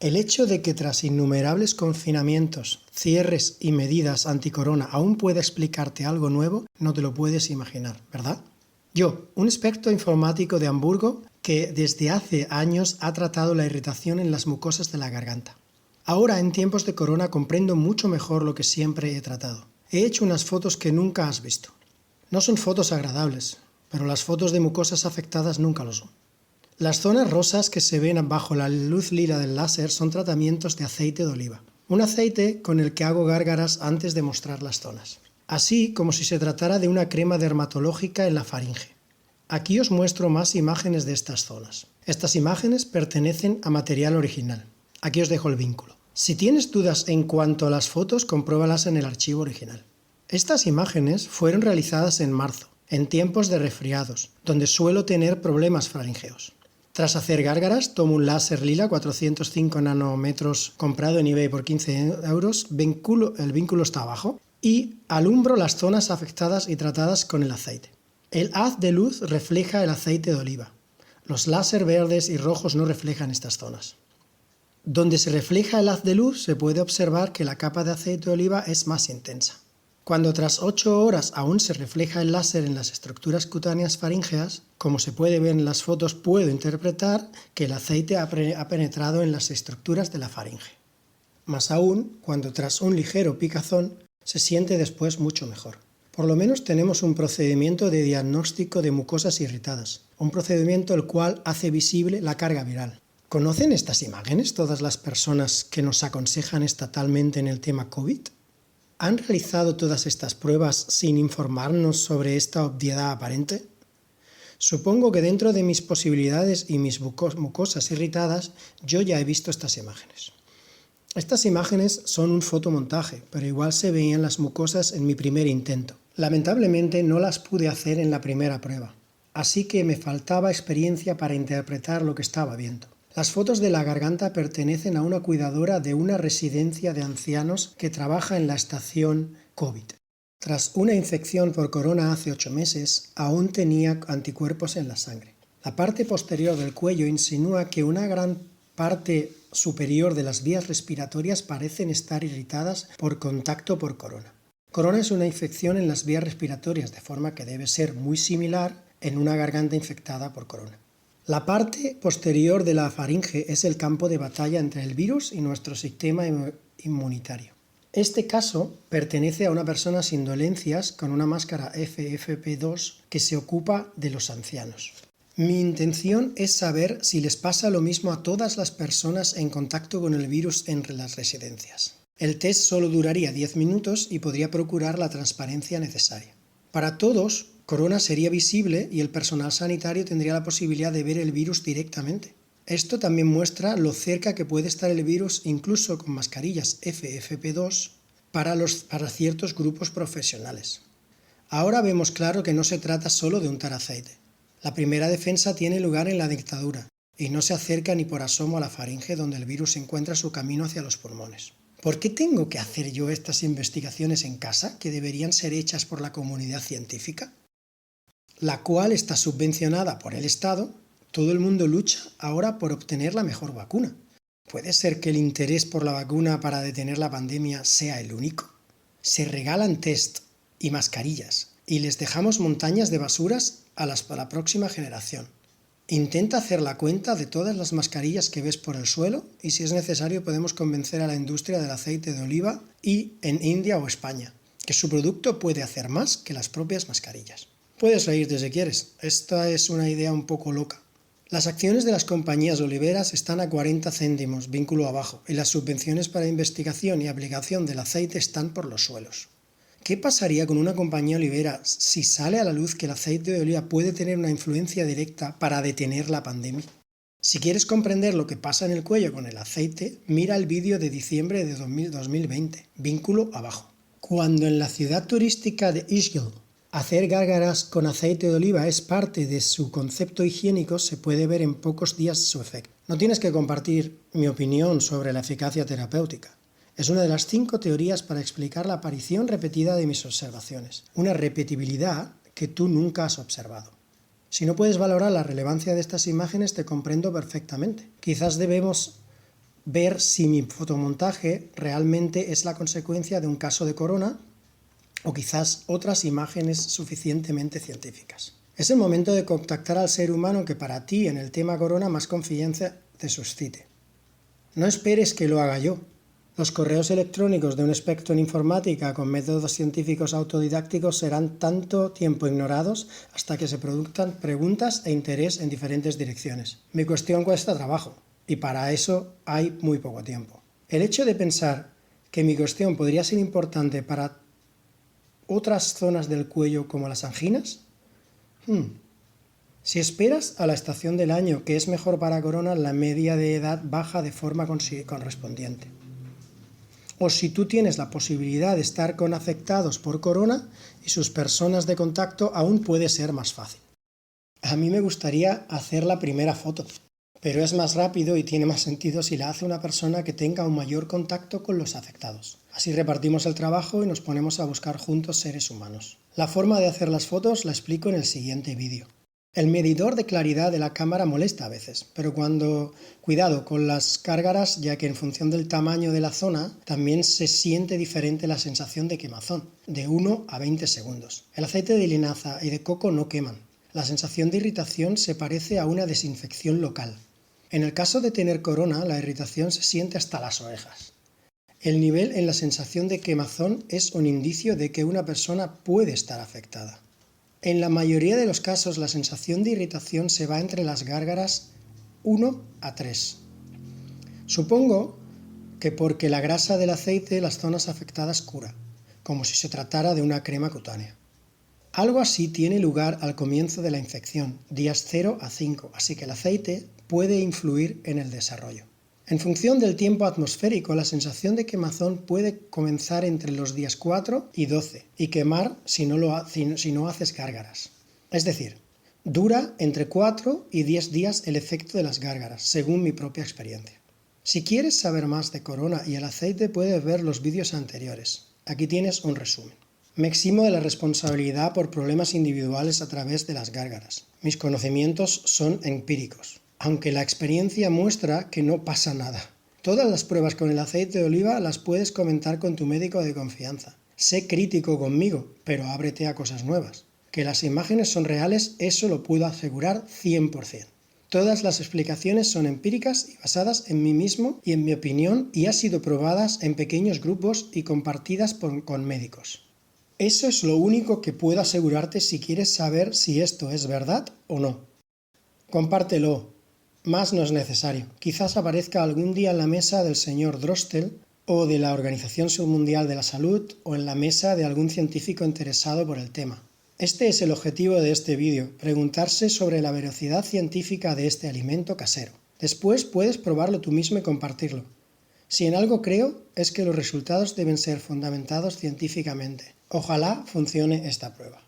El hecho de que tras innumerables confinamientos, cierres y medidas anticorona aún pueda explicarte algo nuevo, no te lo puedes imaginar, ¿verdad? Yo, un experto informático de Hamburgo que desde hace años ha tratado la irritación en las mucosas de la garganta. Ahora, en tiempos de corona, comprendo mucho mejor lo que siempre he tratado. He hecho unas fotos que nunca has visto. No son fotos agradables, pero las fotos de mucosas afectadas nunca lo son. Las zonas rosas que se ven bajo la luz lila del láser son tratamientos de aceite de oliva, un aceite con el que hago gárgaras antes de mostrar las zonas, así como si se tratara de una crema dermatológica en la faringe. Aquí os muestro más imágenes de estas zonas. Estas imágenes pertenecen a material original. Aquí os dejo el vínculo. Si tienes dudas en cuanto a las fotos, compruébalas en el archivo original. Estas imágenes fueron realizadas en marzo, en tiempos de resfriados, donde suelo tener problemas faringeos. Tras hacer gárgaras, tomo un láser lila 405 nanómetros comprado en eBay por 15 euros, el vínculo está abajo, y alumbro las zonas afectadas y tratadas con el aceite. El haz de luz refleja el aceite de oliva. Los láser verdes y rojos no reflejan estas zonas. Donde se refleja el haz de luz se puede observar que la capa de aceite de oliva es más intensa. Cuando tras 8 horas aún se refleja el láser en las estructuras cutáneas faríngeas, como se puede ver en las fotos, puedo interpretar que el aceite ha penetrado en las estructuras de la faringe. Más aún, cuando tras un ligero picazón, se siente después mucho mejor. Por lo menos tenemos un procedimiento de diagnóstico de mucosas irritadas, un procedimiento el cual hace visible la carga viral. ¿Conocen estas imágenes todas las personas que nos aconsejan estatalmente en el tema COVID? ¿Han realizado todas estas pruebas sin informarnos sobre esta obviedad aparente? Supongo que dentro de mis posibilidades y mis mucosas irritadas, yo ya he visto estas imágenes. Estas imágenes son un fotomontaje, pero igual se veían las mucosas en mi primer intento. Lamentablemente no las pude hacer en la primera prueba, así que me faltaba experiencia para interpretar lo que estaba viendo. Las fotos de la garganta pertenecen a una cuidadora de una residencia de ancianos que trabaja en la estación COVID. Tras una infección por corona hace 8 meses, aún tenía anticuerpos en la sangre. La parte posterior del cuello insinúa que una gran parte superior de las vías respiratorias parecen estar irritadas por contacto por corona. Corona es una infección en las vías respiratorias, de forma que debe ser muy similar en una garganta infectada por corona. La parte posterior de la faringe es el campo de batalla entre el virus y nuestro sistema inmunitario. Este caso pertenece a una persona sin dolencias con una máscara FFP2 que se ocupa de los ancianos. Mi intención es saber si les pasa lo mismo a todas las personas en contacto con el virus en las residencias. El test solo duraría 10 minutos y podría procurar la transparencia necesaria. Para todos, corona sería visible y el personal sanitario tendría la posibilidad de ver el virus directamente. Esto también muestra lo cerca que puede estar el virus incluso con mascarillas FFP2 para ciertos grupos profesionales. Ahora vemos claro que no se trata solo de untar aceite. La primera defensa tiene lugar en la dentadura y no se acerca ni por asomo a la faringe donde el virus encuentra su camino hacia los pulmones. ¿Por qué tengo que hacer yo estas investigaciones en casa que deberían ser hechas por la comunidad científica? La cual está subvencionada por el Estado. Todo el mundo lucha ahora por obtener la mejor vacuna. ¿Puede ser que el interés por la vacuna para detener la pandemia sea el único? Se regalan test y mascarillas y les dejamos montañas de basuras a la próxima generación. Intenta hacer la cuenta de todas las mascarillas que ves por el suelo y si es necesario podemos convencer a la industria del aceite de oliva y en India o España, que su producto puede hacer más que las propias mascarillas. Puedes reírte si quieres, esta es una idea un poco loca. Las acciones de las compañías oliveras están a 40 céntimos, vínculo abajo, y las subvenciones para investigación y aplicación del aceite están por los suelos. ¿Qué pasaría con una compañía olivera si sale a la luz que el aceite de oliva puede tener una influencia directa para detener la pandemia? Si quieres comprender lo que pasa en el cuello con el aceite, mira el vídeo de diciembre de 2020, vínculo abajo. Cuando en la ciudad turística de Ischgl hacer gárgaras con aceite de oliva es parte de su concepto higiénico, se puede ver en pocos días su efecto. No tienes que compartir mi opinión sobre la eficacia terapéutica. Es una de las 5 teorías para explicar la aparición repetida de mis observaciones, una repetibilidad que tú nunca has observado. Si no puedes valorar la relevancia de estas imágenes, te comprendo perfectamente. Quizás debemos ver si mi fotomontaje realmente es la consecuencia de un caso de corona o quizás otras imágenes suficientemente científicas. Es el momento de contactar al ser humano que para ti en el tema corona más confianza te suscite. No esperes que lo haga yo. Los correos electrónicos de un experto en informática con métodos científicos autodidácticos serán tanto tiempo ignorados hasta que se produzcan preguntas e interés en diferentes direcciones. Mi cuestión cuesta trabajo, y para eso hay muy poco tiempo. El hecho de pensar que mi cuestión podría ser importante para otras zonas del cuello como las anginas. Si esperas a la estación del año que es mejor para corona, la media de edad baja de forma correspondiente. O si tú tienes la posibilidad de estar con afectados por corona y sus personas de contacto, aún puede ser más fácil. A mí me gustaría hacer la primera foto, pero es más rápido y tiene más sentido si la hace una persona que tenga un mayor contacto con los afectados. Así repartimos el trabajo y nos ponemos a buscar juntos seres humanos. La forma de hacer las fotos la explico en el siguiente vídeo. El medidor de claridad de la cámara molesta a veces, pero cuidado con las gárgaras, ya que en función del tamaño de la zona también se siente diferente la sensación de quemazón, de 1 a 20 segundos. El aceite de linaza y de coco no queman. La sensación de irritación se parece a una desinfección local. En el caso de tener corona, la irritación se siente hasta las orejas. El nivel en la sensación de quemazón es un indicio de que una persona puede estar afectada. En la mayoría de los casos, la sensación de irritación se va entre las gárgaras 1 a 3. Supongo que porque la grasa del aceite las zonas afectadas cura, como si se tratara de una crema cutánea. Algo así tiene lugar al comienzo de la infección, días 0 a 5, así que el aceite puede influir en el desarrollo. En función del tiempo atmosférico, la sensación de quemazón puede comenzar entre los días 4 y 12 y quemar si no haces gárgaras. Es decir, dura entre 4 y 10 días el efecto de las gárgaras, según mi propia experiencia. Si quieres saber más de corona y el aceite, puedes ver los vídeos anteriores. Aquí tienes un resumen. Me eximo de la responsabilidad por problemas individuales a través de las gárgaras. Mis conocimientos son empíricos, aunque la experiencia muestra que no pasa nada. Todas las pruebas con el aceite de oliva las puedes comentar con tu médico de confianza. Sé crítico conmigo, pero ábrete a cosas nuevas. Que las imágenes son reales, eso lo puedo asegurar 100%. Todas las explicaciones son empíricas y basadas en mí mismo y en mi opinión, y han sido probadas en pequeños grupos y compartidas con médicos. Eso es lo único que puedo asegurarte si quieres saber si esto es verdad o no. Compártelo. Más no es necesario. Quizás aparezca algún día en la mesa del señor Drosten o de la Organización Mundial de la Salud o en la mesa de algún científico interesado por el tema. Este es el objetivo de este vídeo, preguntarse sobre la veracidad científica de este alimento casero. Después puedes probarlo tú mismo y compartirlo. Si en algo creo, es que los resultados deben ser fundamentados científicamente. Ojalá funcione esta prueba.